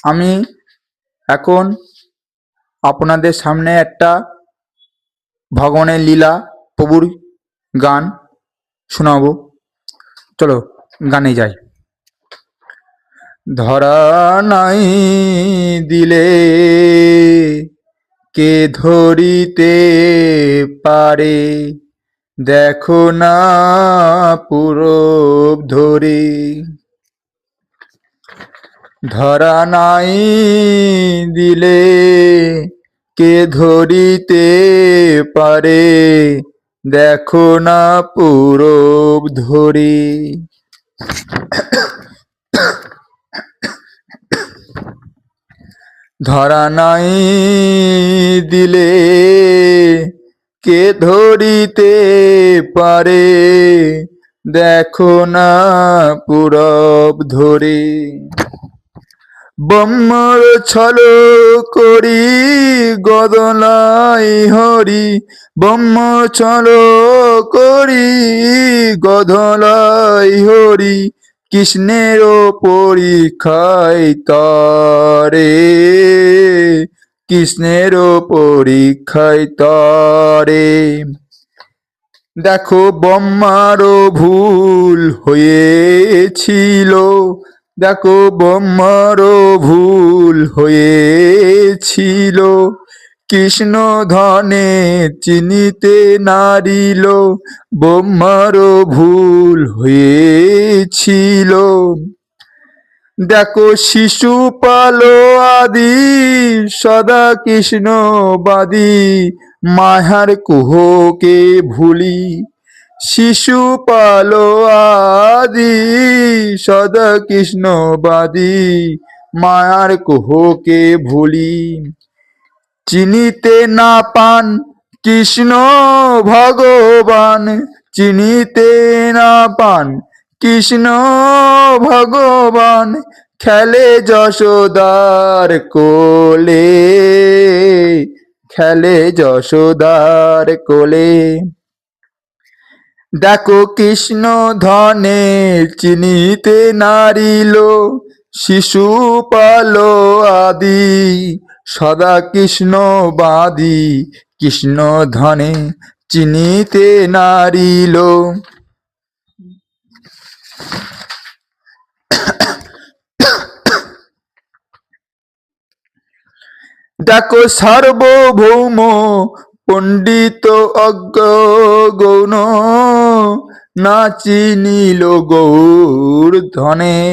আমি এখন আপনাদের সামনে একটা ভগবানের লীলা প্রভুর গান শোনাবো। চলো গানে যাই। ধরা নাই দিলে কে ধরিতে পারে, দেখো না পূরব ধরে। ধরা নাই দিলে কে ধরিতে পারে, দেখো না পূরব ধরে। ধরা নাই দিলে কে ধরিতে পারে, দেখো না পূরব ধরে। ব্রহ্মর ছল করি গদলাই হরি, ব্রহ্ম ছল করি গদলাই হরি, কৃষ্ণের পরীক্ষায় তরে, কৃষ্ণের পরীক্ষায় তরে। দেখো ব্রহ্মারও ভুল হয়েছিল, দেখো ব্রহ্মারও ভুল হয়েছিল, কৃষ্ণ ধনে চিনিতে নারিল, ব্রহ্মারও ভুল হয়েছিল। দেখো শিশুপাল আদি সদা কৃষ্ণবাদী, মায়ার কুহকে ভুলি। শিশুপাল আদি সদা কৃষ্ণবাদী, মায়ার কুহকে ভুলি। চিনিতে না পান কৃষ্ণ ভগবান, চিনিতে না পান কৃষ্ণ ভগবান, খেলে যশোদার কোলে, খেলে যশোদার কোলে। দেখো কৃষ্ণ ধনে চিনিতে নারিল, শিশুপাল আদি সদা কৃষ্ণবাদী, কৃষ্ণ ধনে চিনিতে নারিল। দেখো সার্বভৌম পণ্ডিত অজ্ঞ গৌণ, না চিনিল গৌর ধনে।